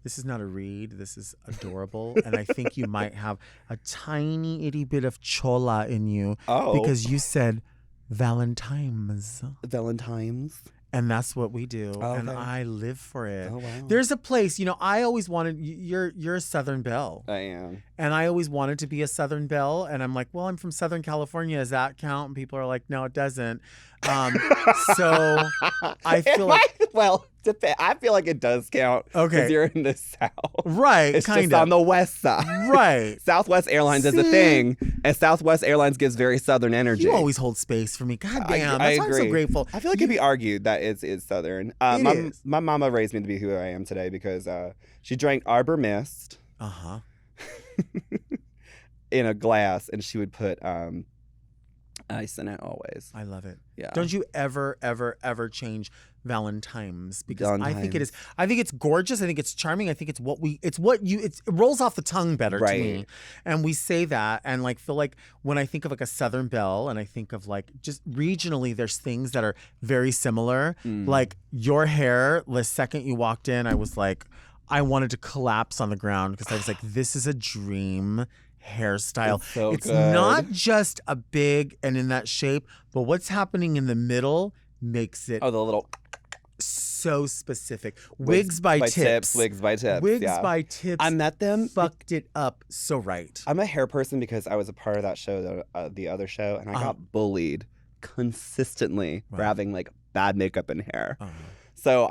this is not a read. This is adorable, and I think you might have a tiny itty bit of chola in you Oh. because you said Valentimes, Valentine's. and that's what we do, and Okay. I live for it. Oh, wow. There's a place, I always wanted. You're a Southern Belle, I am. and I always wanted to be a Southern Belle, and I'm like, well, I'm from Southern California. Does that count? And people are like, no, it doesn't. So I feel like. Well, I feel like it does count. Okay. Because you're in the South. Right, It's kind just of. on the West side. Right. Southwest Airlines is a See? thing, and Southwest Airlines gives very Southern energy. You always hold space for me. God damn. I That's why I'm so agree. grateful. I feel like it'd be argued that it's Southern. It is. My mama raised me to be who I am today because she drank Arbor Mist Uh-huh. in a glass, and she would put ice in it always. I love it. Yeah. Don't you ever, ever, ever change Valentine's because I think it Valentimes. is. I think it's gorgeous. I think it's charming. I think it's it rolls off the tongue better to me. Right. And we say that and like feel like when I think of like a Southern Belle and I think of like just regionally, there's things that are very similar. Like your hair, the second you walked in, I was like, I wanted to collapse on the ground because I was like, this is a dream hairstyle. It's so It's good. not just a big and in that shape, but what's happening in the middle makes it Oh, the little so specific. Wigs by Tips. Wigs by Tips. Wigs yeah. by Tips. I met them. Fucked it up so right. I'm a hair person because I was a part of that show, the other show, and I got bullied consistently for Wow. having like bad makeup and hair. Uh-huh. So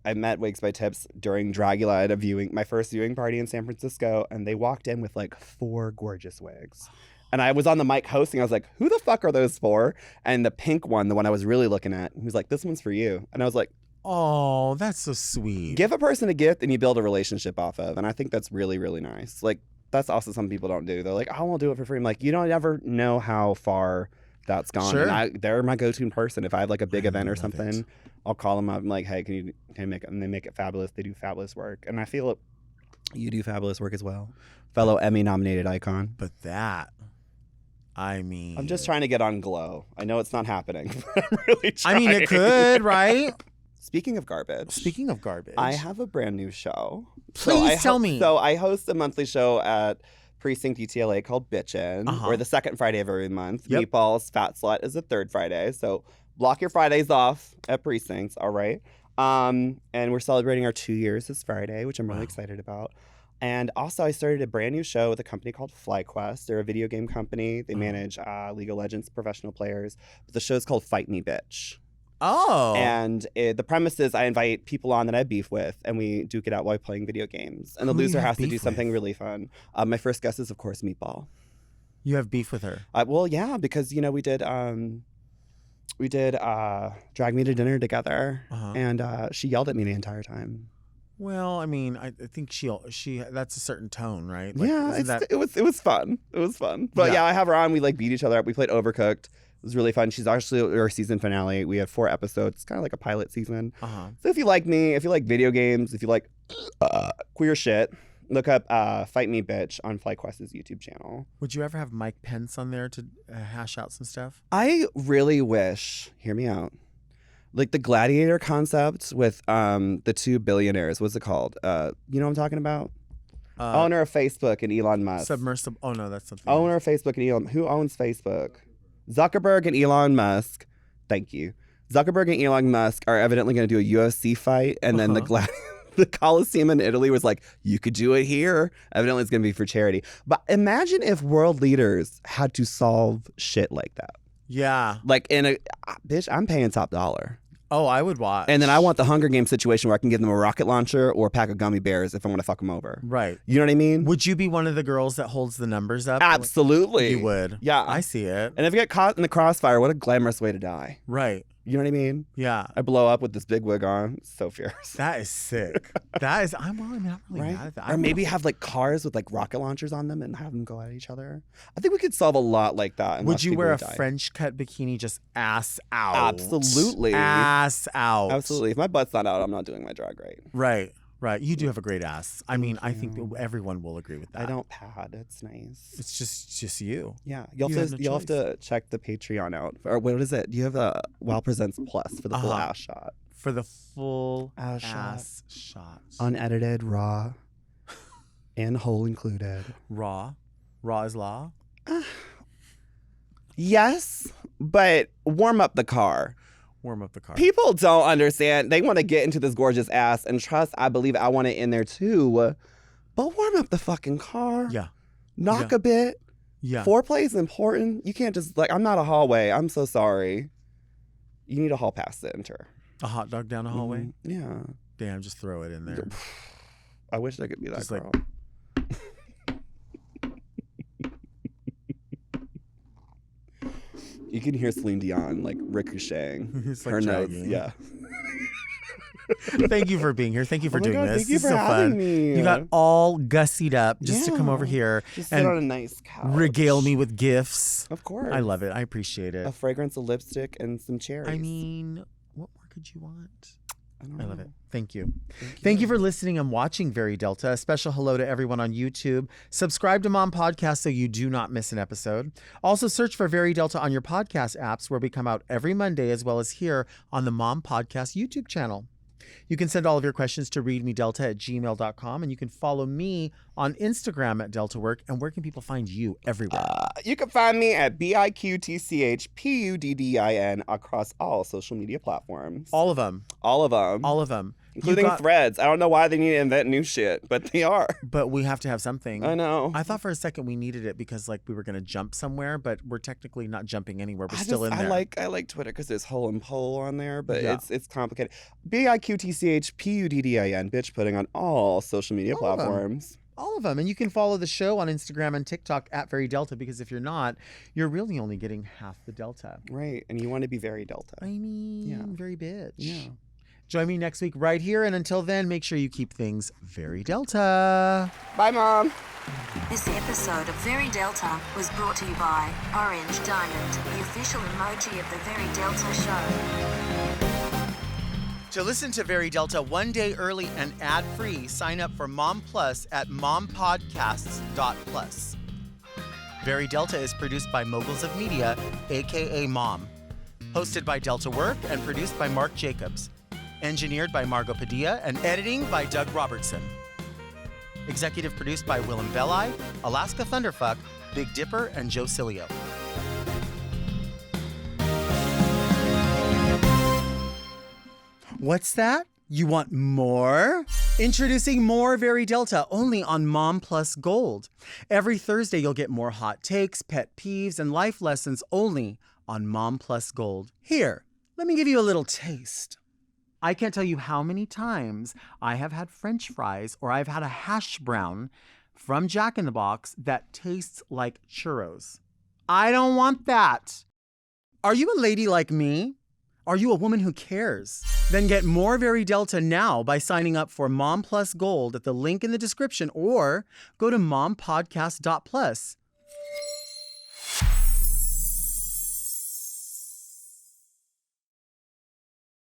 I met Wigs by Tips during Dragula at my first viewing party in San Francisco, and they walked in with like 4 gorgeous wigs. And I was on the mic hosting. I was like, who the fuck are those for? And the pink one, the one I was really looking at, he was like, this one's for you. And I was like, Oh, that's so sweet. give a person a gift and you build a relationship off of. And I think that's really, really nice. Like, that's also some people don't do. They're like, I won't do it for free. I'm like, you don't ever know how far that's gone. Sure. And they're my go-to person. If I have like a big I event or love something, it. I'll call them up. I'm like, hey, can you make it? And they make it fabulous. They do fabulous work. And I feel you do fabulous work as well. Fellow Emmy-nominated icon. But that, I mean. I'm just trying to get on Glow. I know it's not happening, but I'm really trying. I mean, it could, right? Speaking of garbage. Speaking of garbage. I have a brand new show. Please tell me. So I host a monthly show at Precinct UTLA called Biqtch Uh-huh. or the second Friday of every month. Yep. Meatballs Fat Slut is the third Friday. So block your Fridays off at Precincts, all right? And we're celebrating our 2 years this Friday, which I'm really Wow. excited about. And also, I started a brand new show with a company called FlyQuest. They're a video game company. They manage League of Legends professional players. The show's called Fight Me, Bitch. Oh. And the premise is I invite people on that I have beef with, and we duke it out while playing video games. And the Who do you loser have has to do beef something with? really fun. My first guest is, of course, Meatball. You have beef with her. Well, yeah, because we did Drag Me to Dinner together, Uh-huh. and she yelled at me the entire time. Well, I mean, I think she that's a certain tone, right? Yeah, isn't that it was fun. It was fun. But Yeah. yeah, I have her on. We like beat each other up. We played Overcooked. It was really fun. She's actually our season finale. We have 4 episodes. It's kind of like a pilot season. uh-huh. So if you like me, if you like video games, if you like queer shit, look up Fight Me Bitch on FlyQuest's YouTube channel. Would you ever have Mike Pence on there to hash out some stuff? I really wish, hear me out, like the gladiator concept with the 2 billionaires. What's it called? You know what I'm talking about? Owner of Facebook and Elon Musk. Submersible. Oh no, that's something. Owner of Facebook and Elon. Who owns Facebook? Zuckerberg and Elon Musk Thank you. Zuckerberg and Elon Musk are evidently going to do a UFC fight, and then the Coliseum in Italy was like, you could do it here. Evidently, it's going to be for charity. But imagine if world leaders had to solve shit like that. Yeah. Like bitch, I'm paying top dollar. Oh, I would watch. And then I want the Hunger Games situation where I can give them a rocket launcher or a pack of gummy bears if I want to fuck them over. Right. You know what I mean? Would you be one of the girls that holds the numbers up? Absolutely. You would. Yeah. I see it. And if you get caught in the crossfire, what a glamorous way to die. Right. You know what I mean? Yeah. I blow up with this big wig on. It's so fierce. That is sick. I'm not really mad at that. Or maybe have like cars with like rocket launchers on them and have them go at each other. I think we could solve a lot like that. Would you wear a French cut bikini just ass out? Absolutely. Ass out. Absolutely. If my butt's not out, I'm not doing my drag right. Right. Right. You do have a great ass. I mean, I think everyone will agree with that. I don't pad. It's nice. It's just you. Yeah. You have no You'll have to check the Patreon out. Or what is it? Do you have a Wow Presents Plus for the full ass shot? For the full ass shot. Unedited, raw, and whole included. Raw? Raw is law? Yes, but warm up the car. Warm up the car. People don't understand. They want to get into this gorgeous ass, and trust, I believe I want it in there too. But warm up the fucking car. Yeah. Knock a bit. Yeah. Foreplay is important. You can't just I'm not a hallway. I'm so sorry. You need a hall pass to enter. A hot dog down a hallway? Yeah. Damn, just throw it in there. I wish I could be that Just girl. You can hear Celine Dion like ricocheting. It's like her notes. dragging. Yeah. Thank you for being here. Thank you for Oh my doing God, this. thank you This is for so having fun. me. You got all gussied up just to come over Yeah. here Just sit and on a nice couch. regale me with gifts. Of course. I love it. I appreciate it. A fragrance, a lipstick, and some cherries. I mean, what more could you want? don't I love know. it. Thank you. Thank you for listening and watching Very Delta. A special hello to everyone on YouTube. Subscribe to Mom Podcast so you do not miss an episode. Also search for Very Delta on your podcast apps where we come out every Monday as well as here on the Mom Podcast YouTube channel. You can send all of your questions to readmedelta@gmail.com, and you can follow me on Instagram at DeltaWork. And where can people find you everywhere? You can find me at BiqtchPuddin across all social media platforms. All of them. All of them. All of them. Including Threads. I don't know why they need to invent new shit, but they are. But we have to have something. I know. I thought for a second we needed it because like we were going to jump somewhere, but we're technically not jumping anywhere. We're still in there. I like Twitter because there's hole and pole on there, but Yeah. it's complicated. BiqtchPuddin, Biqtch Pudding on all social media All of them. platforms. All of them. And you can follow the show on Instagram and TikTok at Very Delta, because if you're not, you're really only getting half the Delta. Right. And you want to be very Delta. I mean, Yeah. very bitch. Yeah. Join me next week right here. And until then, make sure you keep things very Delta. Bye, Mom. This episode of Very Delta was brought to you by Orange Diamond, the official emoji of the Very Delta show. To listen to Very Delta one day early and ad-free, sign up for Mom Plus at mompodcasts.plus. Very Delta is produced by Moguls of Media, aka Mom. Hosted by Delta Work and produced by Mark Jacobs. Engineered by Margot Padilla and editing by Doug Robertson. Executive produced by Willem Belli, Alaska Thunderfuck, Big Dipper, and Joe Cilio. What's that? You want more? Introducing more Very Delta only on Mom Plus Gold. Every Thursday you'll get more hot takes, pet peeves, and life lessons only on Mom Plus Gold. Here, let me give you a little taste. I can't tell you how many times I have had French fries or I've had a hash brown from Jack in the Box that tastes like churros. I don't want that. Are you a lady like me? Are you a woman who cares? Then get more Very Delta now by signing up for Mom Plus Gold at the link in the description or go to mompodcasts.plus.